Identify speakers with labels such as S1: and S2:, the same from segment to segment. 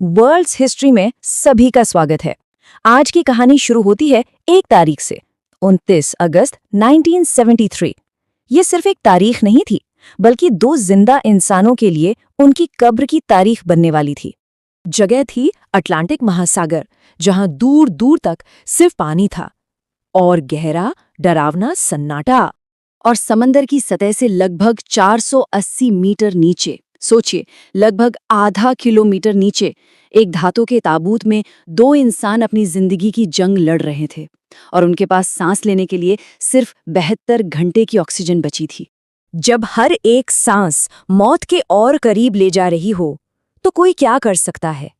S1: World's history में सभी का स्वागत है। आज की कहानी शुरू होती है 1 तारीख से 29 अगस्त 1973। ये सिर्फ एक तारीख नहीं थी, बल्कि 2 जिंदा इंसानों के लिए उनकी कब्र की तारीख बनने वाली थी। जगह थी अटलांटिक महासागर, जहां दूर दूर तक सिर्फ पानी था और गहरा डरावना सन्नाटा। और समंदर की सतह से लगभग 480 मीटर नीचे, सोचिए, लगभग आधा किलोमीटर नीचे एक धातु के ताबूत में 2 इंसान अपनी जिंदगी की जंग लड़ रहे थे और उनके पास सांस लेने के लिए सिर्फ 72 घंटे की ऑक्सीजन बची थी। जब हर एक सांस मौत के और करीब ले जा रही हो तो कोई क्या कर सकता है?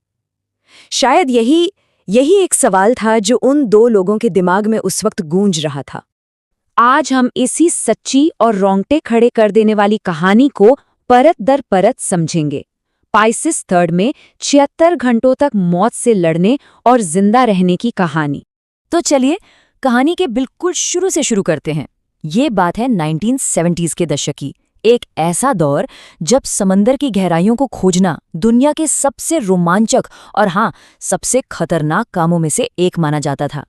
S1: शायद यही एक सवाल था जो उन 2 लोगों के दिमाग में उस वक्त गूंज रहा था। आज हम इसी सच्ची और रोंगटे खड़े कर देने वाली कहानी को परत दर परत समझेंगे। पाइसिस थर्ड में 76 घंटों तक मौत से लड़ने और जिंदा रहने की कहानी। तो चलिए कहानी के बिल्कुल शुरू से शुरू करते हैं। ये बात है 1970s के दशक की, एक ऐसा दौर जब समंदर की गहराइयों को खोजना दुनिया के सबसे रोमांचक और सबसे खतरनाक कामों में से एक माना जाता था।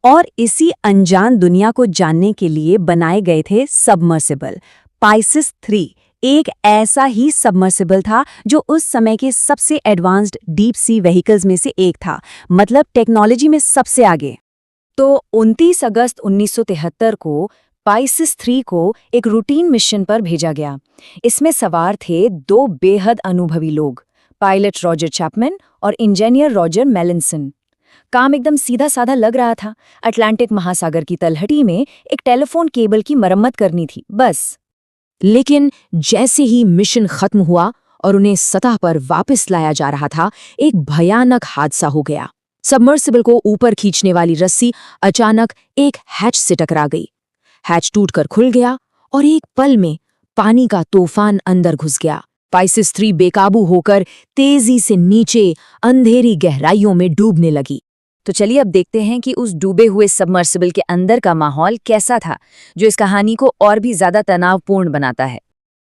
S1: और इसी अनजान दुनिया को जानने के लिए बनाए गए थे सबमर्सिबल। पाइसिस 3 एक ऐसा ही सबमर्सिबल था जो उस समय के सबसे एडवांस्ड डीप सी व्हीकल्स में से एक था, मतलब टेक्नोलॉजी में सबसे आगे। तो 29 अगस्त 1973 को पाइसिस 3 को एक रूटीन मिशन पर भेजा गया। इसमें सवार थे 2 बेहद अनुभवी लोग, पायलट रॉजर चैपमैन और इंजीनियर रॉजर मेलिनसन। काम एकदम सीधा साधा लग रहा था। अटलांटिक महासागर की तलहटी में एक टेलीफोन केबल की मरम्मत करनी थी, बस। लेकिन जैसे ही मिशन खत्म हुआ और उन्हें सतह पर वापस लाया जा रहा था, एक भयानक हादसा हो गया। सबमर्सिबल को ऊपर खींचने वाली रस्सी अचानक एक हैच से टकरा गई। हैच टूटकर खुल गया और एक पल में पानी का तूफान अंदर घुस गया। पाइसिस 3 बेकाबू होकर तेजी से नीचे अंधेरी गहराइयों में डूबने लगी। तो चलिए अब देखते हैं कि उस डूबे हुए सबमर्सिबल के अंदर का माहौल कैसा था, जो इस कहानी को और भी ज्यादा तनावपूर्ण बनाता है।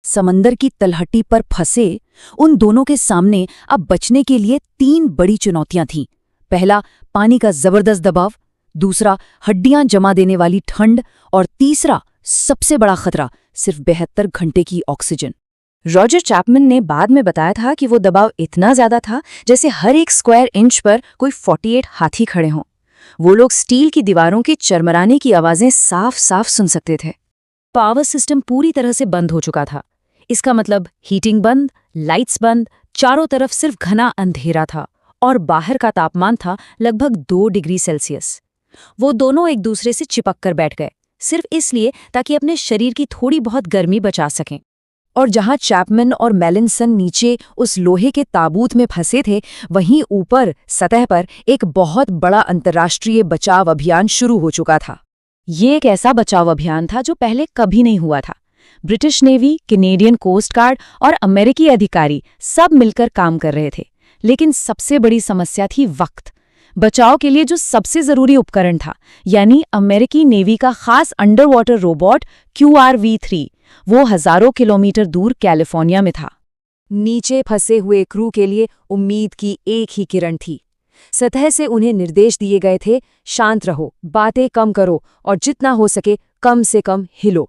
S1: समंदर की तलहटी पर फंसे उन दोनों के सामने अब बचने के लिए 3 बड़ी चुनौतियां थीं। पहला, पानी का जबरदस्त दबाव, दूसरा, हड्डियां जमा देने वाली ठंड, और तीसरा, सबसे बड़ा खतरा, सिर्फ 72 घंटे की ऑक्सीजन। रॉजर चैपमैन ने बाद में बताया था कि वो दबाव इतना ज्यादा था जैसे हर एक स्क्वायर इंच पर कोई 48 हाथी खड़े हों। वो लोग स्टील की दीवारों के चरमराने की आवाजें साफ साफ सुन सकते थे। पावर सिस्टम पूरी तरह से बंद हो चुका था। इसका मतलब हीटिंग बंद, लाइट्स बंद, चारों तरफ सिर्फ घना अंधेरा था और बाहर का तापमान था लगभग 2 डिग्री सेल्सियस। वो दोनों एक दूसरे से चिपक कर बैठ गए, सिर्फ इसलिए ताकि अपने शरीर की थोड़ी बहुत गर्मी बचा सकें। और जहां चैपमैन और मेलिनसन नीचे उस लोहे के ताबूत में फंसे थे, वहीं ऊपर सतह पर एक बहुत बड़ा अंतर्राष्ट्रीय बचाव अभियान शुरू हो चुका था। ये एक ऐसा बचाव अभियान था जो पहले कभी नहीं हुआ था। British navy, Canadian coast guard और अमेरिकी अधिकारी सब मिलकर काम कर रहे थे। लेकिन सबसे बड़ी समस्या थी वक्त। बचाव के लिए जो सबसे जरूरी उपकरण था, यानी अमेरिकी नेवी का खास अंडर वाटर रोबोट QRV-3, वो हजारों किलोमीटर दूर कैलिफोर्निया में था। नीचे फंसे हुए क्रू के लिए उम्मीद की एक ही किरण थी। सतह से उन्हें निर्देश दिए गए थे, शांत रहो, बातें कम करो और जितना हो सके कम से कम हिलो,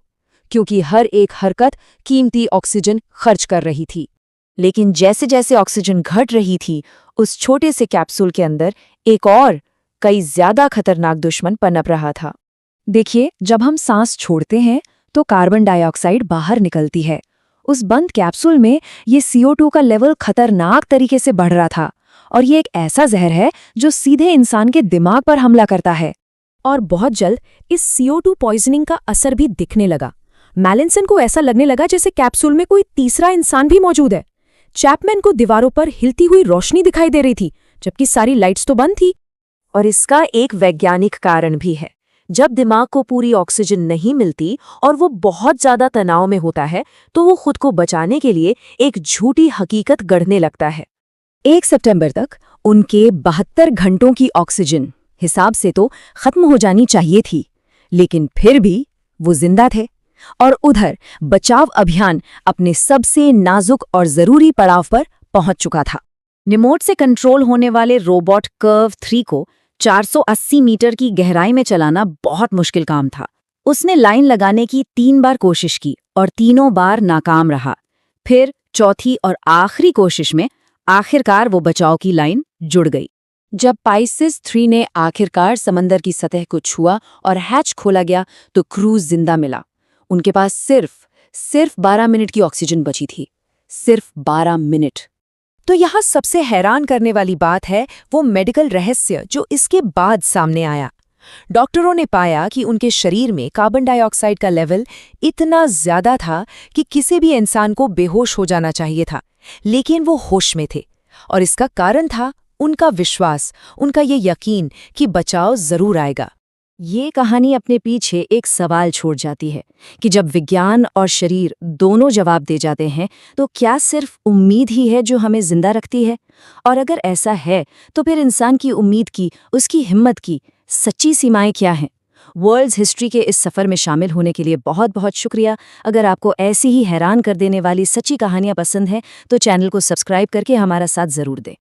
S1: क्योंकि हर एक हरकत कीमती ऑक्सीजन खर्च कर रही थी। लेकिन जैसे जैसे ऑक्सीजन घट रही थी, उस छोटे से कैप्सूल के अंदर एक और कई ज्यादा खतरनाक दुश्मन पनप रहा था। देखिए, जब हम सांस छोड़ते हैं तो कार्बन डाइऑक्साइड बाहर निकलती है। उस बंद कैप्सूल में ये CO2 का लेवल खतरनाक तरीके से बढ़ रहा था, और ये एक ऐसा जहर है जो सीधे इंसान के दिमाग पर हमला करता है। और बहुत जल्द इस CO2 पॉइजनिंग का असर भी दिखने लगा। मेलिनसन को ऐसा लगने लगा जैसे कैप्सूल में कोई तीसरा इंसान भी मौजूद है। चैपमैन को दीवारों पर हिलती हुई रोशनी दिखाई दे रही थी, जबकि सारी लाइट्स तो बंद थी। और इसका एक वैज्ञानिक कारण भी है। जब दिमाग को पूरी ऑक्सीजन नहीं मिलती और वो बहुत ज्यादा तनाव में होता है, तो वो खुद को बचाने के लिए एक झूठी हकीकत गढ़ने लगता है। 1 सितंबर तक उनके 72 घंटों की ऑक्सीजन हिसाब से तो खत्म हो जानी चाहिए थी, लेकिन फिर भी वो जिंदा थे। और उधर बचाव अभियान अपने सबसे नाजुक और जरूरी पड़ाव पर पहुंच चुका था। रिमोट से कंट्रोल होने वाले रोबोट कर्व 3 को 480 मीटर की गहराई में चलाना बहुत मुश्किल काम था। उसने लाइन लगाने की 3 बार कोशिश की और तीनों बार नाकाम रहा। फिर चौथी और आखिरी कोशिश में आखिरकार वो बचाव की लाइन जुड़ गई। जब पाइसेस 3 ने आखिरकार समंदर की सतह को छुआ और हैच खोला गया तो क्रूज जिंदा मिला। उनके पास सिर्फ 12 मिनट की ऑक्सीजन बची थी। सिर्फ 12 मिनट।
S2: तो यहाँ सबसे हैरान करने वाली बात है वो मेडिकल रहस्य जो इसके बाद सामने आया। डॉक्टरों ने पाया कि उनके शरीर में कार्बन डाइऑक्साइड का लेवल इतना ज्यादा था कि किसी भी इंसान को बेहोश हो जाना चाहिए था, लेकिन वो होश में थे। और इसका कारण था उनका विश्वास, उनका ये यकीन कि बचाव जरूर आएगा।
S1: ये कहानी अपने पीछे एक सवाल छोड़ जाती है कि जब विज्ञान और शरीर दोनों जवाब दे जाते हैं तो क्या सिर्फ उम्मीद ही है जो हमें जिंदा रखती है? और अगर ऐसा है तो फिर इंसान की उम्मीद की, उसकी हिम्मत की सच्ची सीमाएं क्या हैं? वर्ल्ड्स हिस्ट्री के इस सफ़र में शामिल होने के लिए बहुत बहुत शुक्रिया। अगर आपको ऐसी ही हैरान कर देने वाली सच्ची कहानियां पसंद हैं तो चैनल को सब्सक्राइब करके हमारा साथ ज़रूर दें।